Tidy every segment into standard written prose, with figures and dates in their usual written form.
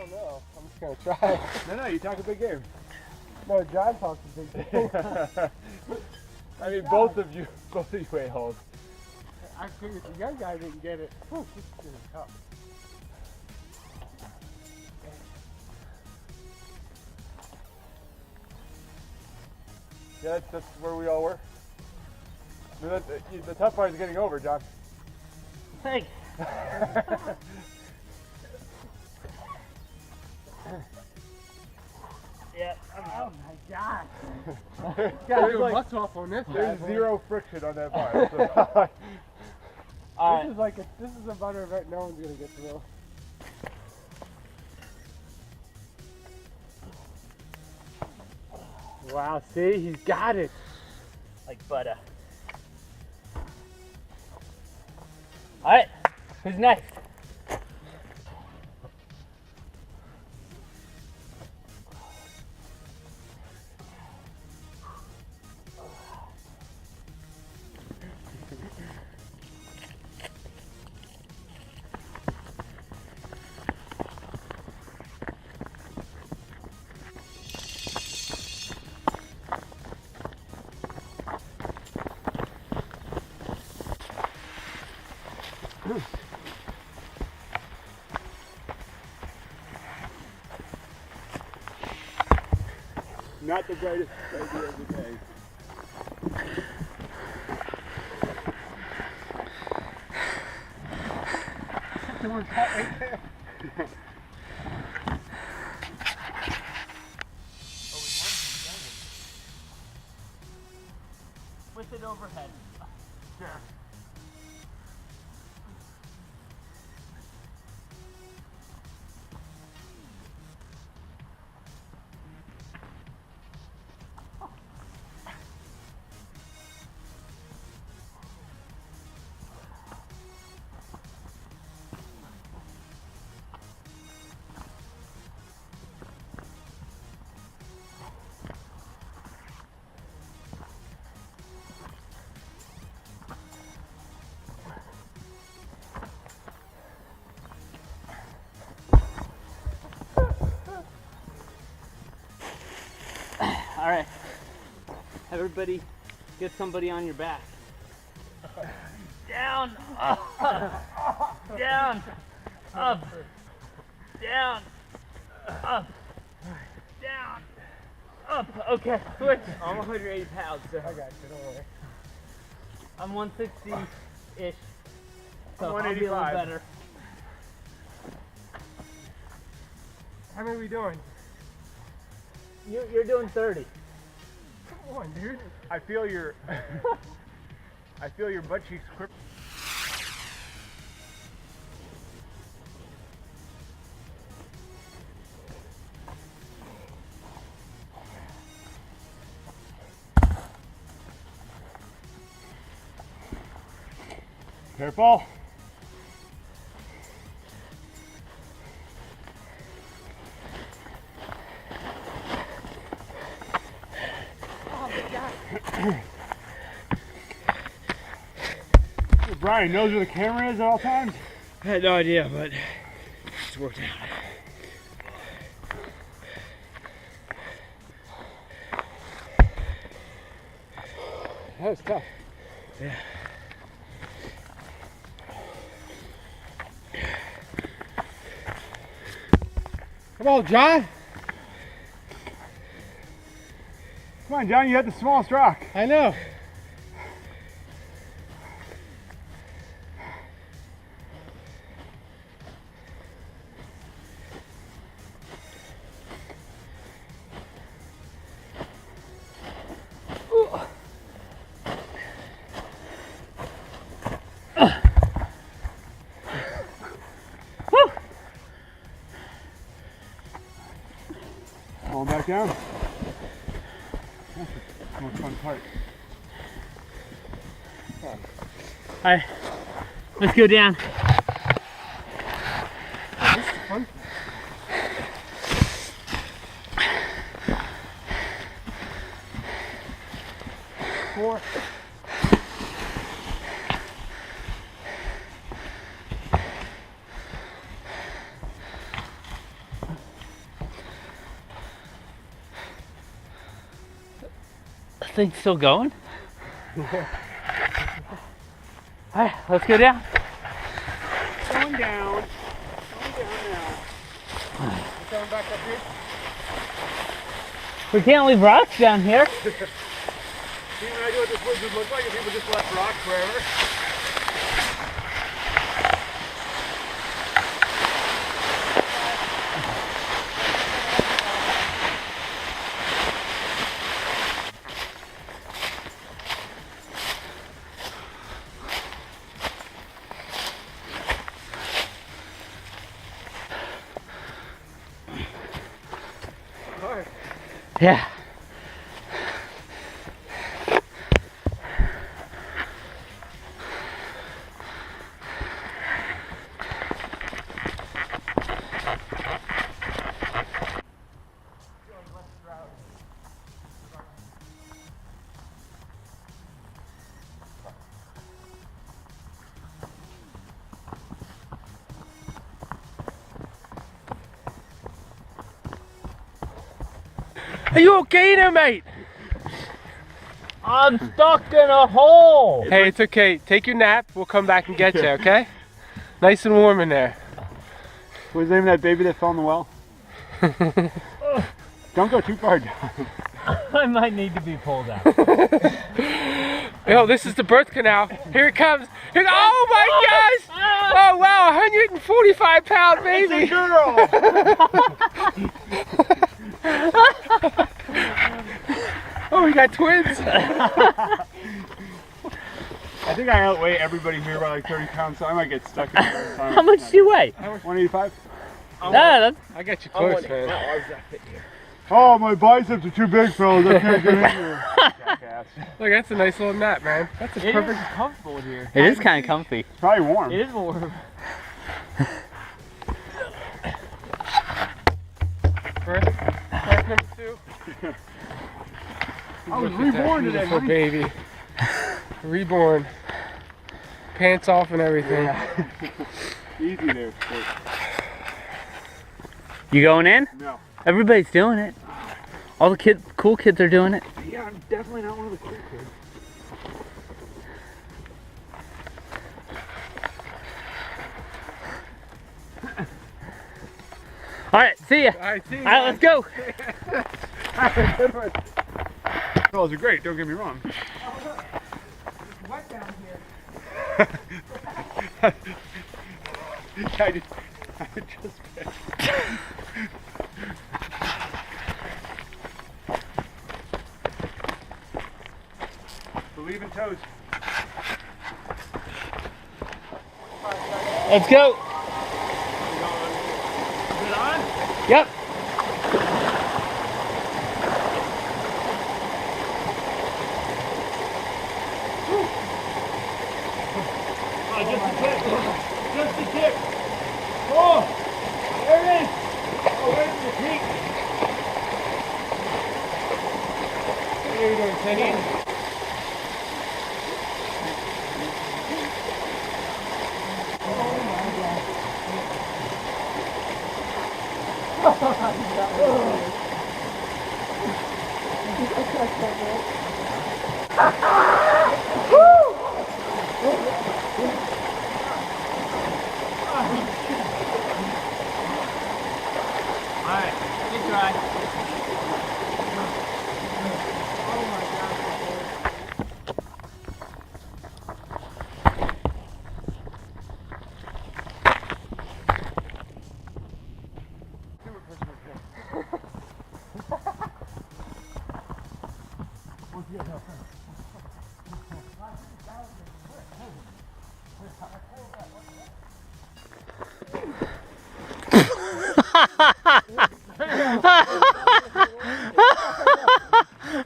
don't know. I'm just gonna try. No, you talk a big game. No, John talks a big game. I mean, both of you a-holes. I figured the young guy didn't get it. Whew, this is gonna be tough. Yeah, that's where we all were. I mean, the tough part is getting over, John. Thanks. Yeah. Oh my God. There's Got muscle off on this. There's bad boy. zero friction on that bar. So. This is a butter event no one's gonna get through. Wow, see, he's got it. Like butter. Alright, who's next? Not the brightest idea of the day. Someone cut right there. With it overhead. Sure. All right, everybody get somebody on your back. Down, up, down, up, down, up, down, up. Okay, switch. I'm 180 pounds, so I got you, don't worry. I'm 160-ish, so I'm I'll be a little 185. better. How many are we doing? You're doing 30. Come on, dude. I feel your butt cheeks grip. Careful. Brian knows where the camera is at all times? I had no idea, but it's worked out. That was tough. Yeah. Come on, John. Come on, John, you had the smallest rock. I know. Fall back down. That's the most fun part. All right, let's go down. This is fun. Four. thing still going? Alright, let's go down. Going down. Going down now. You coming back up here? We can't leave rocks down here. See, when I do what this woods would look like if people just left rocks wherever. Yeah. Are you okay there, mate? I'm stuck in a hole. Hey, it's okay. Take your nap. We'll come back and get you, okay? Nice and warm in there. What was the name of that baby that fell in the well? Don't go too far down. I might need to be pulled out. Yo, this is the birth canal. Here it comes. Here, oh my gosh! Oh wow, 145-pound baby. It's a girl. Oh, we got twins. I think I outweigh everybody here by like 30 pounds, so I might get stuck in there. How much do you weigh? 185. Yeah, I got you close, man. Oh, my biceps are too big, fellas. I can't get in here. Jackass. Look, that's a nice little nap, man. That's a perfect. comfortable here. It is kind of comfy. Probably warm. It is warm. First number 2. I was reborn today, Beautiful honey. baby. Reborn. Pants off and everything. Yeah. Easy there. You going in? No. Everybody's doing it. All the cool kids are doing it. Yeah, I'm definitely not one of the cool kids. All right, see ya. I see. All right, let's go. Good one. Girls are great, don't get me wrong. It's wet down here. I just believe in toast. Let's go. Is it on? Yep. Oh, just a tip. Just a tip. Oh, there it is. Oh, where's the peak? What are you doing, Teddy? Alright, good try.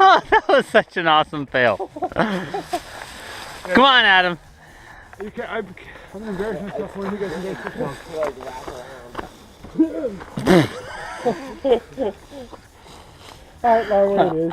Oh, that was such an awesome fail. Come on, Adam. You can't, I'm embarrassing myself when you guys can get Alright, Larry, what it is.